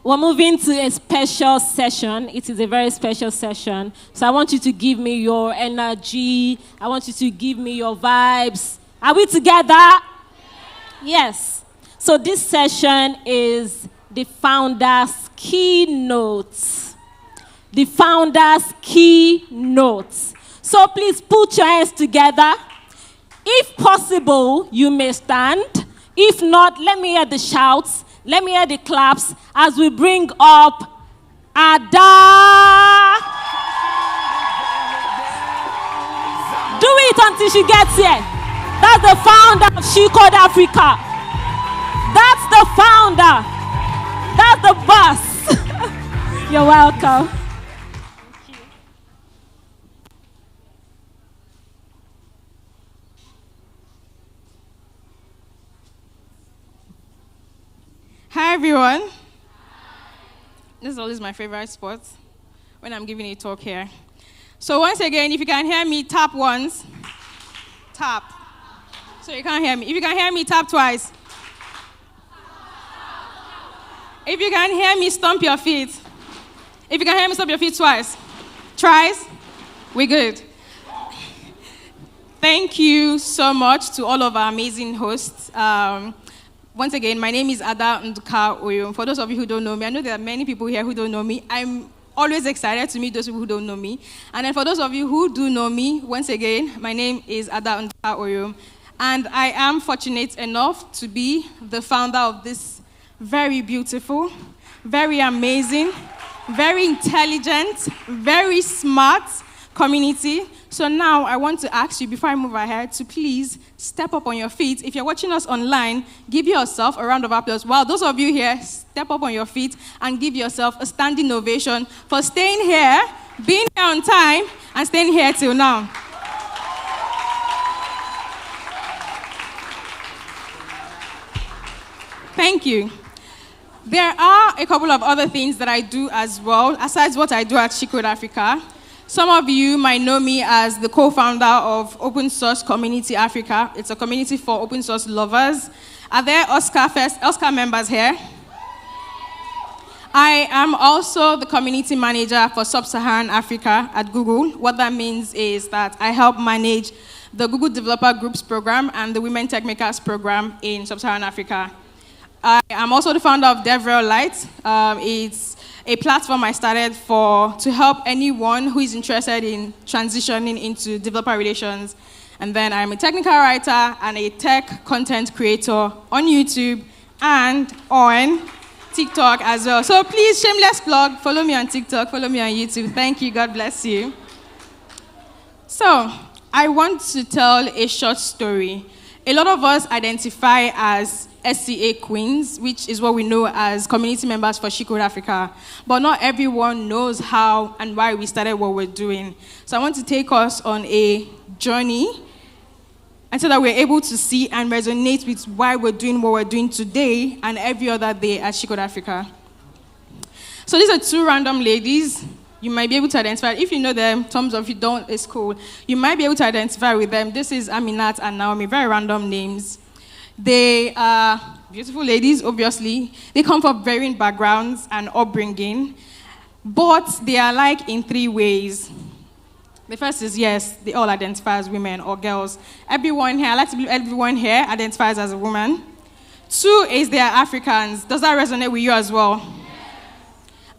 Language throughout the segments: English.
We're moving to a special session. It is a very special session. So I want you to give me your energy. I want you to give me your vibes. Are we together? Yes. So this session is the founder's keynote. The founder's keynote. So please put your hands together. If possible, you may stand. If not, let me hear the shouts. Let me hear the claps as we bring up Ada. Do it until she gets here. That's the founder of She Code Africa. That's the founder. That's the boss. You're welcome. Hi, everyone. This is always my favorite spot when I'm giving a talk here. So once again, if you can hear me, tap once. Tap. So you can't hear me. If you can hear me, tap twice. If you can hear me, stomp your feet. If you can hear me, stomp your feet twice. Tries? We're good. Thank you so much to all of our amazing hosts. Once again, my name is Ada NDUKA OYOM. For those of you who don't know me, I know there are many people here who don't know me. I'm always excited to meet those people who don't know me. And then for those of you who do know me, once again, my name is Ada NDUKA OYOM. And I am fortunate enough to be the founder of this very beautiful, very amazing, very intelligent, very smart community. So now I want to ask you, before I move ahead, to please step up on your feet. If you're watching us online, give yourself a round of applause. While those of you here, step up on your feet and give yourself a standing ovation for staying here, being here on time, and staying here till now. Thank you. There are a couple of other things that I do as well, aside what I do at She Code Africa. Some of you might know me as the co-founder of Open Source Community Africa. It's a community for open source lovers. Are there Oscar members here? I am also the community manager for Sub-Saharan Africa at Google. What that means is that I help manage the Google Developer Groups program and the Women Tech Makers program in Sub-Saharan Africa. I am also the founder of DevRel Lite. It's a platform I started to help anyone who is interested in transitioning into developer relations. And then I'm a technical writer and a tech content creator on YouTube and on TikTok as well. So please, shameless plug, follow me on TikTok, follow me on YouTube. Thank you, God bless you. So I want to tell a short story. A lot of us identify as SCA Queens, which is what we know as community members for She Code Africa. But not everyone knows how and why we started what we're doing. So I want to take us on a journey and so that we're able to see and resonate with why we're doing what we're doing today and every other day at She Code Africa. So these are two random ladies. You might be able to identify. If you know them, thumbs up. If you don't, it's cool. You might be able to identify with them. This is Aminat and Naomi, very random names. They are beautiful ladies, obviously. They come from varying backgrounds and upbringing, but they are alike in three ways. The first is, yes, they all identify as women or girls. Everyone here, I like to believe everyone here identifies as a woman. Two is they are Africans. Does that resonate with you as well?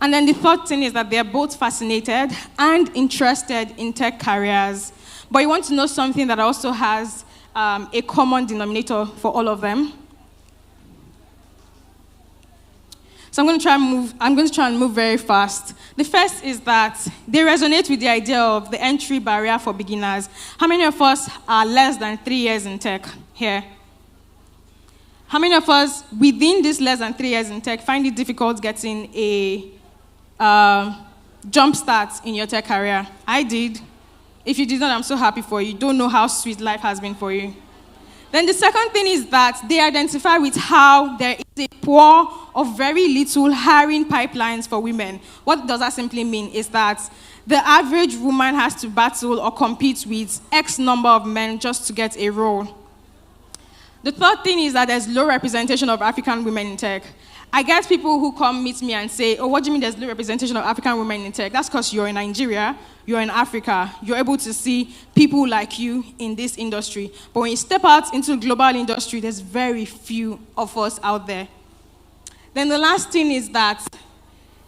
And then the third thing is that they're both fascinated and interested in tech careers. But you want to know something that also has a common denominator for all of them. So I'm going to try and move very fast. The first is that they resonate with the idea of the entry barrier for beginners. How many of us are less than 3 years in tech here? How many of us, within this less than 3 years in tech, find it difficult getting a jump start in your tech career? I did. If you did not, I'm so happy for you. You don't know how sweet life has been for you. Then the second thing is that they identify with how there is a poor or very little hiring pipelines for women. What does that simply mean is that the average woman has to battle or compete with X number of men just to get a role. The third thing is that there's low representation of African women in tech. I get people who come meet me and say, oh, what do you mean there's no representation of African women in tech? That's because you're in Nigeria, you're in Africa, you're able to see people like you in this industry. But when you step out into the global industry, there's very few of us out there. Then the last thing is that,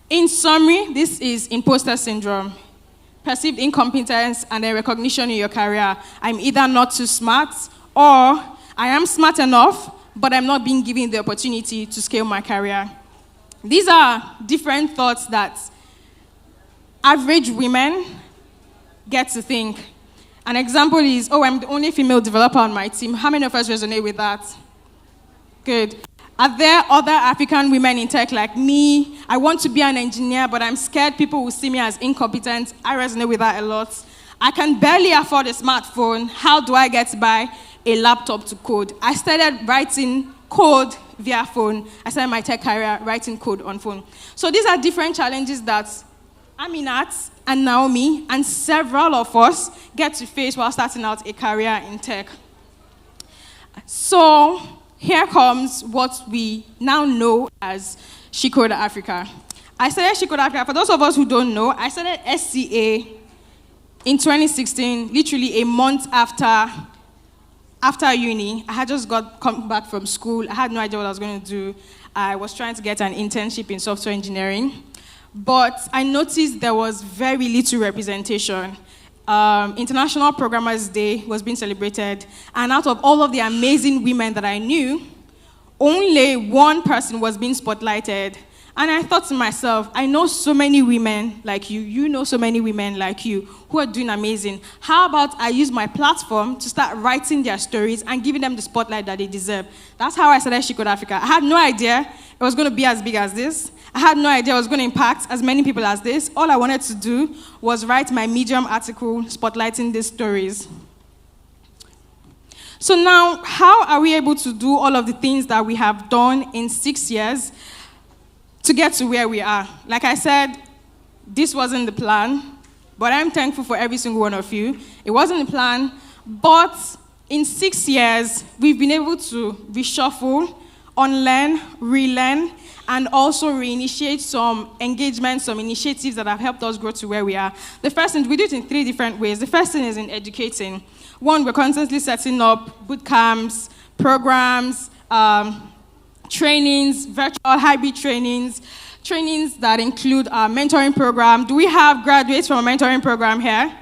in summary, this is imposter syndrome, perceived incompetence, and then recognition in your career. I'm either not too smart, or I am smart enough, but I'm not being given the opportunity to scale my career. These are different thoughts that average women get to think. An example is, oh, I'm the only female developer on my team. How many of us resonate with that? Good. Are there other African women in tech like me? I want to be an engineer, but I'm scared people will see me as incompetent. I resonate with that a lot. I can barely afford a smartphone. How do I get to buy a laptop to code? I started writing code via phone. I started my tech career writing code on phone. So these are different challenges that Aminat and Naomi and several of us get to face while starting out a career in tech. So here comes what we now know as She Code Africa. I started She Code Africa. For those of us who don't know, I started SCA in 2016, literally a month after uni. I had just come back from school. I had no idea what I was going to do. I was trying to get an internship in software engineering. But I noticed there was very little representation. International Programmers Day was being celebrated, and out of all of the amazing women that I knew, only one person was being spotlighted. And I thought to myself, I know so many women like you, you know so many women like you who are doing amazing. How about I use my platform to start writing their stories and giving them the spotlight that they deserve? That's how I started She Code Africa. I had no idea it was going to be as big as this. I had no idea it was going to impact as many people as this. All I wanted to do was write my Medium article spotlighting these stories. So now, how are we able to do all of the things that we have done in 6 years to get to where we are? Like I said, this wasn't the plan, but I'm thankful for every single one of you. It wasn't the plan, but in 6 years, we've been able to reshuffle, unlearn, relearn, and also reinitiate some engagements, some initiatives that have helped us grow to where we are. The first thing, we do it in 3 different ways. The first thing is in educating. One, we're constantly setting up boot camps, programs, trainings, virtual hybrid trainings, trainings that include our mentoring program. Do we have graduates from a mentoring program here?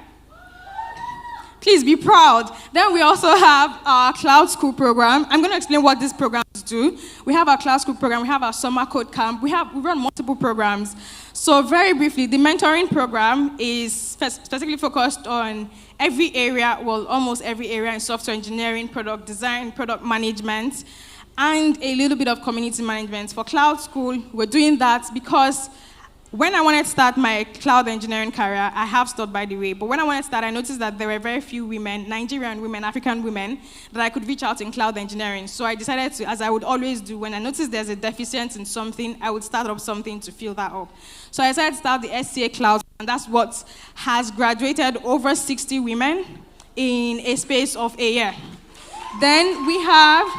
Please be proud. Then we also have our Cloud School program. I'm going to explain what these programs do. We have our Cloud School program. We have our Summer Code Camp. We run multiple programs. So very briefly, the mentoring program is specifically focused on every area, well, almost every area in software engineering, product design, product management, and a little bit of community management. For Cloud School, we're doing that because when I wanted to start my cloud engineering career, I have stopped, by the way, but when I wanted to start, I noticed that there were very few women, Nigerian women, African women, that I could reach out in cloud engineering. So I decided to, as I would always do, when I noticed there's a deficient in something, I would start up something to fill that up. So I decided to start the SCA Cloud, and that's what has graduated over 60 women in a space of a year. Then we have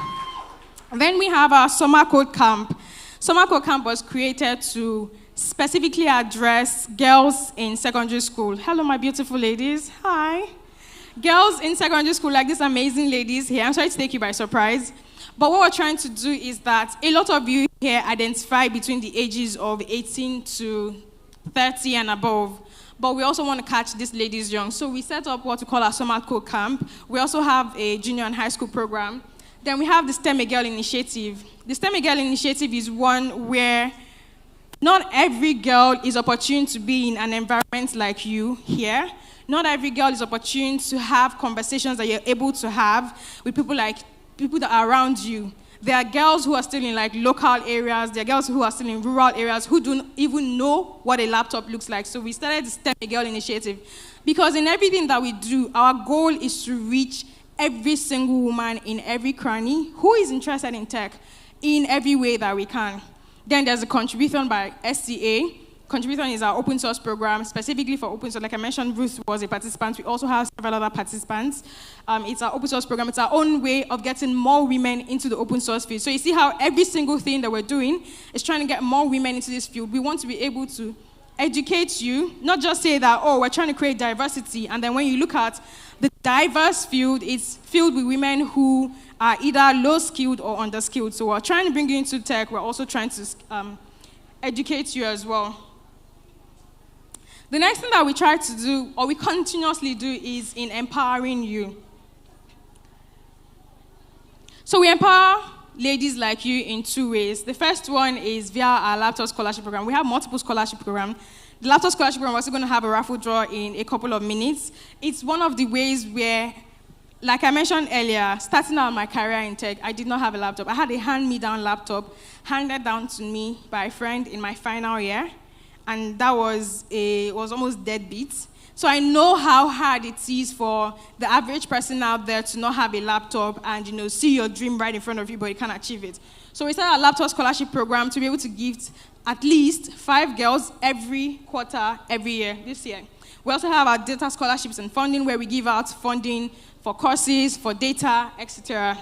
our Summer Code Camp. Summer Code Camp was created to specifically address girls in secondary school. Hello, my beautiful ladies. Hi. Girls in secondary school, like these amazing ladies here. I'm sorry to take you by surprise. But what we're trying to do is that a lot of you here identify between the ages of 18 to 30 and above. But we also want to catch these ladies young. So we set up what we call our Summer Code Camp. We also have a junior and high school program. Then we have the STEM Girl Initiative. The STEM Girl Initiative is one where not every girl is opportune to be in an environment like you here. Not every girl is opportune to have conversations that you're able to have with people that are around you. There are girls who are still in like local areas. There are girls who are still in rural areas who don't even know what a laptop looks like. So we started the STEM Girl Initiative because in everything that we do, our goal is to reach every single woman in every cranny who is interested in tech in every way that we can. Then there's a contribution by SCA. contributor is our open source program, specifically for open source. Like I mentioned, Ruth was a participant. We also have several other participants. It's our open source program. It's our own way of getting more women into the open source field. So you see how every single thing that we're doing is trying to get more women into this field. We want to be able to educate you, not just say that, oh, we're trying to create diversity, and then when you look at the diverse field, it's filled with women who are either low-skilled or under-skilled. So we're trying to bring you into tech. We're also trying to educate you as well. The next thing that we try to do, or we continuously do, is in empowering you. So we empower ladies like you in two ways. The first one is via our laptop scholarship program. We have multiple scholarship programs. The laptop scholarship program, we're also going to have a raffle draw in a couple of minutes. It's one of the ways where, like I mentioned earlier, starting out my career in tech, I did not have a laptop. I had a hand-me-down laptop handed down to me by a friend in my final year, and that was almost deadbeat. So I know how hard it is for the average person out there to not have a laptop and see your dream right in front of you, but you can't achieve it. So we started a laptop scholarship program to be able to gift at least 5 girls every quarter, every year, this year. We also have our data scholarships and funding, where we give out funding for courses, for data, etc.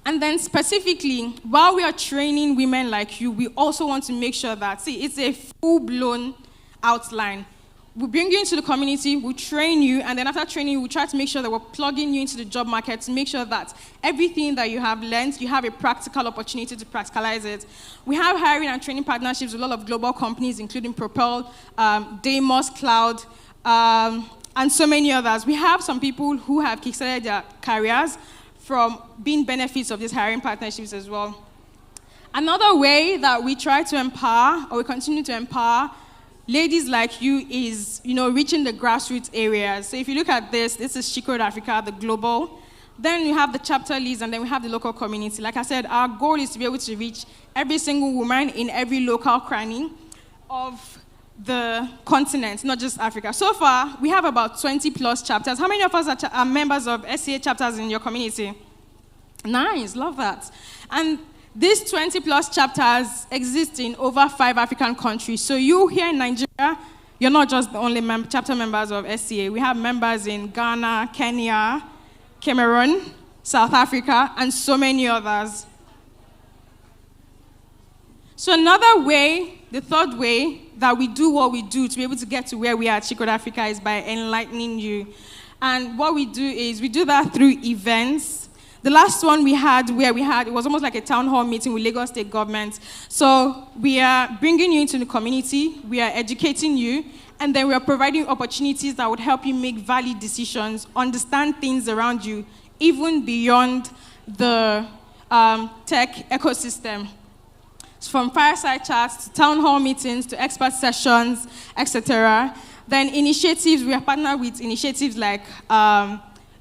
And then specifically, while we are training women like you, we also want to make sure that, it's a full-blown outline. We bring you into the community, we train you, and then after training you, we try to make sure that we're plugging you into the job market to make sure that everything that you have learned, you have a practical opportunity to practicalize it. We have hiring and training partnerships with a lot of global companies, including Propel, Deimos Cloud, and so many others. We have some people who have kickstarted their careers from being benefits of these hiring partnerships as well. Another way that we try to empower, or we continue to empower, ladies like you is, reaching the grassroots areas. So if you look at this is She Code Africa, the global. Then we have the chapter leads, and then we have the local community. Like I said, our goal is to be able to reach every single woman in every local cranny of the continent, not just Africa. So far, we have about 20+ chapters. How many of us are members of SCA chapters in your community? Nice, love that. And these 20+ chapters exist in over 5 African countries. So you here in Nigeria, you're not just the only chapter members of SCA. We have members in Ghana, Kenya, Cameroon, South Africa, and so many others. So another way, the third way that we do what we do to be able to get to where we are at She Code Africa is by enlightening you. And what we do is we do that through events. The last one we had, it was almost like a town hall meeting with Lagos State government. So we are bringing you into the community, we are educating you, and then we are providing opportunities that would help you make valid decisions, understand things around you, even beyond the tech ecosystem. From fireside chats to town hall meetings to expert sessions, etc. Then initiatives, we are partnered with initiatives like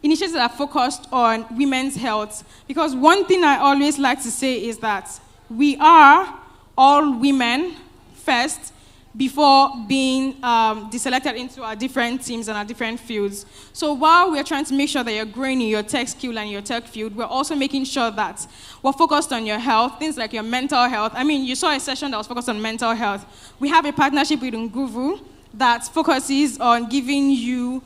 initiatives that are focused on women's health. Because one thing I always like to say is that we are all women first before being deselected into our different teams and our different fields. So while we're trying to make sure that you're growing in your tech skill and your tech field, we're also making sure that we're focused on your health, things like your mental health. I mean, you saw a session that was focused on mental health. We have a partnership with Nguvu that focuses on giving you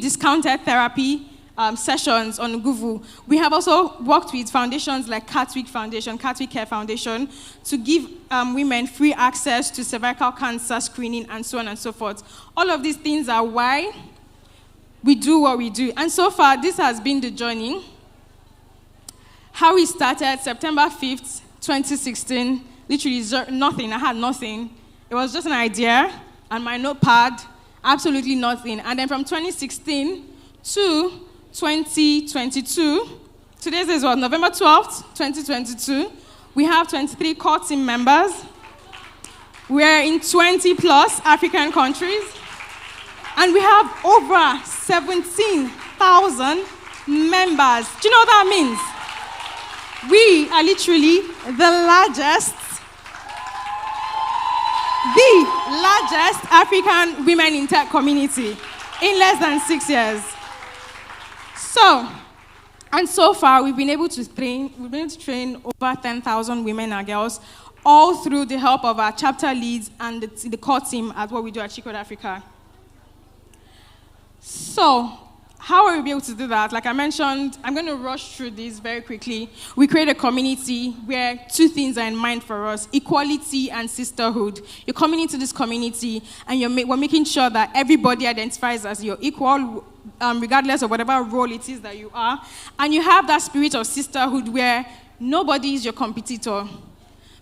discounted therapy sessions on Nguvu. We have also worked with foundations like Catwick Foundation, Catwick Care Foundation, to give women free access to cervical cancer screening and so on and so forth. All of these things are why we do what we do. And so far, this has been the journey. How we started September 5th, 2016, literally nothing. I had nothing. It was just an idea and my notepad, absolutely nothing. And then from 2016 to 2022, today's is what, November 12th, 2022, we have 23 core team members. We're in 20+ African countries. And we have over 17,000 members. Do you know what that means? We are literally the largest African women in tech community in less than 6 years. So far, we've been able to train over 10,000 women and girls all through the help of our chapter leads and the core team at what we do at She Could Africa. So, how are we able to do that? Like I mentioned, I'm going to rush through this very quickly. We create a community where two things are in mind for us: equality and sisterhood. You're coming into this community, and we're making sure that everybody identifies as your equal, regardless of whatever role it is that you are. And you have that spirit of sisterhood where nobody is your competitor.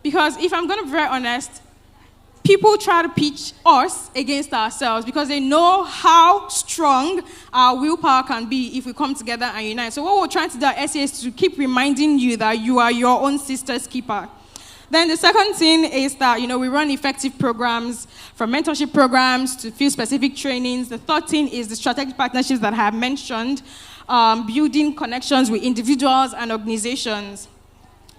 Because if I'm going to be very honest, people try to pitch us against ourselves because they know how strong our willpower can be if we come together and unite. So what we're trying to do at SEA is to keep reminding you that you are your own sister's keeper. Then the second thing is that, we run effective programs, from mentorship programs to field-specific trainings. The third thing is the strategic partnerships that I have mentioned, building connections with individuals and organizations.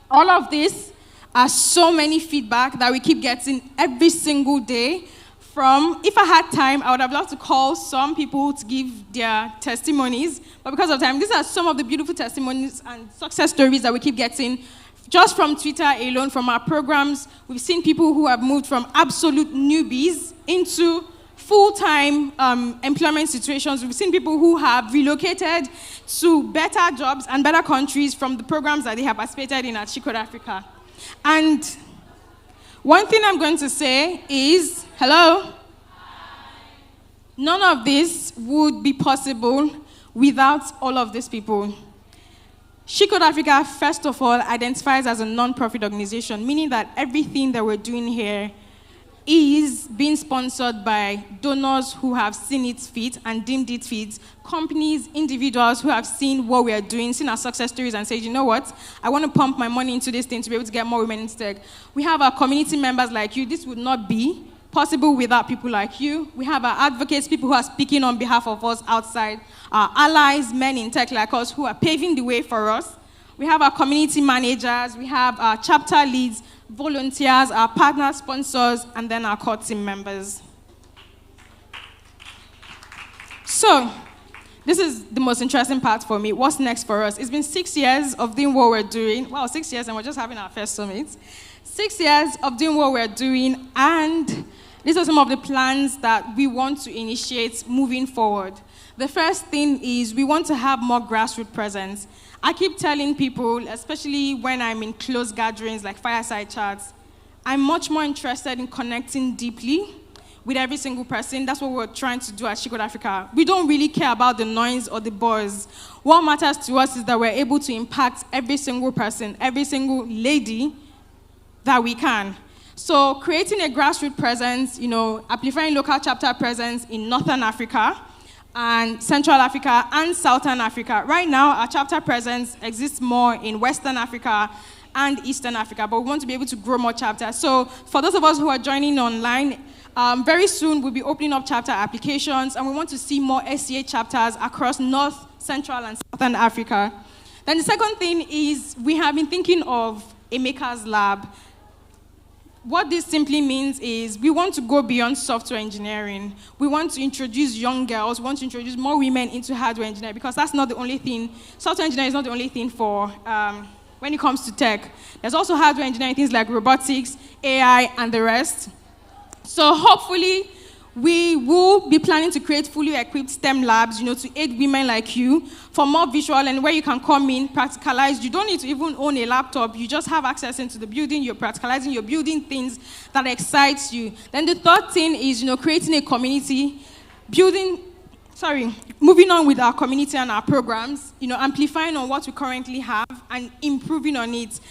All of this are so many feedback that we keep getting every single day from, if I had time, I would have loved to call some people to give their testimonies, but because of time, these are some of the beautiful testimonies and success stories that we keep getting just from Twitter alone, from our programs. We've seen people who have moved from absolute newbies into full-time employment situations. We've seen people who have relocated to better jobs and better countries from the programs that they have participated in at She Could Africa. And one thing I'm going to say is, hello? None of this would be possible without all of these people. She Could Africa, first of all, identifies as a non-profit organization, meaning that everything that we're doing here is being sponsored by donors who have seen it fit and deemed it fit, companies, individuals who have seen what we are doing, seen our success stories and said, you know what, I want to pump my money into this thing to be able to get more women into tech. We have our community members like you. This would not be possible without people like you. We have our advocates, people who are speaking on behalf of us outside, our allies, men in tech like us, who are paving the way for us. We have our community managers, we have our chapter leads, volunteers, our partner sponsors, and then our core team members. So, this is the most interesting part for me. What's next for us? It's been 6 years of doing what we're doing. Wow, 6 years, and we're just having our first summit. 6 years of doing what we're doing, and these are some of the plans that we want to initiate moving forward. The first thing is we want to have more grassroots presence. I keep telling people, especially when I'm in close gatherings like fireside chats, I'm much more interested in connecting deeply with every single person. That's what we're trying to do at She Could Africa. We don't really care about the noise or the buzz. What matters to us is that we're able to impact every single person, every single lady that we can. So creating a grassroots presence, amplifying local chapter presence in Northern Africa, and Central Africa and Southern Africa. Right now, our chapter presence exists more in Western Africa and Eastern Africa, but we want to be able to grow more chapters. So for those of us who are joining online, very soon we'll be opening up chapter applications, and we want to see more SCA chapters across North, Central, and Southern Africa. Then the second thing is we have been thinking of a maker's lab. What this simply means is we want to go beyond software engineering. We want to introduce young girls, we want to introduce more women into hardware engineering, because that's not the only thing. Software engineering is not the only thing for when it comes to tech. There's also hardware engineering, things like robotics, AI, and the rest. So hopefully, we will be planning to create fully equipped STEM labs, to aid women like you for more visual and where you can come in, practicalize. You don't need to even own a laptop. You just have access into the building. You're practicalizing. You're building things that excites you. Then the third thing is, creating a community, moving on with our community and our programs, amplifying on what we currently have and improving on it.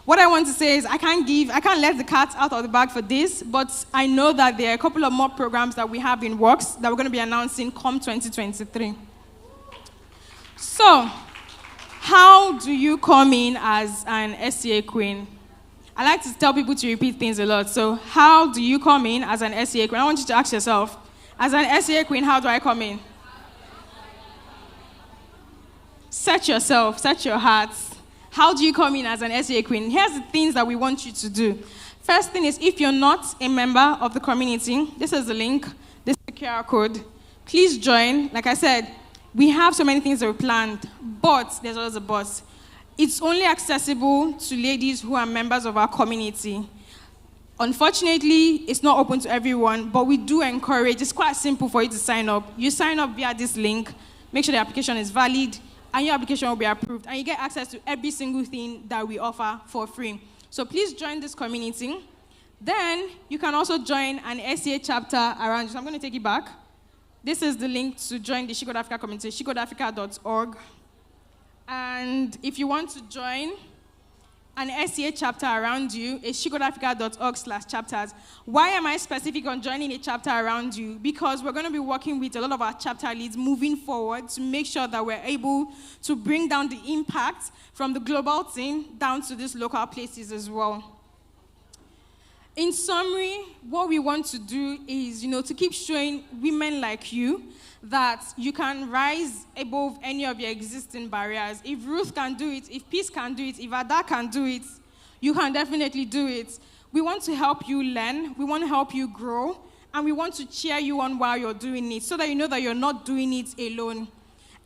What I want to say is I can't let the cat out of the bag for this, but I know that there are a couple of more programs that we have in works that we're going to be announcing come 2023. So, how do you come in as an SCA queen? I like to tell people to repeat things a lot. So, how do you come in as an SCA queen? I want you to ask yourself, as an SCA queen, how do I come in? Set yourself, set your hearts. How do you come in as an SCA queen? Here's the things that we want you to do. First thing is, if you're not a member of the community, this is the link, this is the QR code. Please join. Like I said, we have so many things that we planned, but there's always a but. It's only accessible to ladies who are members of our community. Unfortunately, it's not open to everyone, but we do encourage. It's quite simple for you to sign up. You sign up via this link, make sure the application is valid, and your application will be approved, and you get access to every single thing that we offer for free. So please join this community. Then you can also join an SCA chapter around you. So I'm going to take it back. This is the link to join the She Code Africa community, shecodeafrica.org. And if you want to join an SCA chapter around you, it's shecodeafrica.org/chapters. Why am I specific on joining a chapter around you? Because we're going to be working with a lot of our chapter leads moving forward to make sure that we're able to bring down the impact from the global team down to these local places as well. In summary, what we want to do is, to keep showing women like you that you can rise above any of your existing barriers. If Ruth can do it, if Peace can do it, if Ada can do it, you can definitely do it. We want to help you learn, we want to help you grow, and we want to cheer you on while you're doing it so that you know that you're not doing it alone.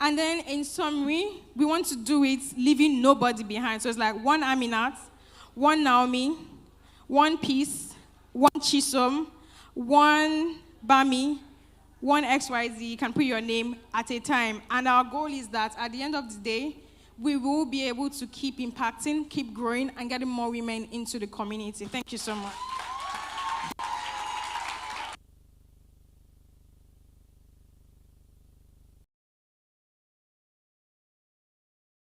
And then in summary, we want to do it leaving nobody behind. So it's like one Aminat, one Naomi, one Peace, one Chisom, one Bami, one XYZ. You can put your name at a time. And our goal is that at the end of the day, we will be able to keep impacting, keep growing, and getting more women into the community. Thank you so much.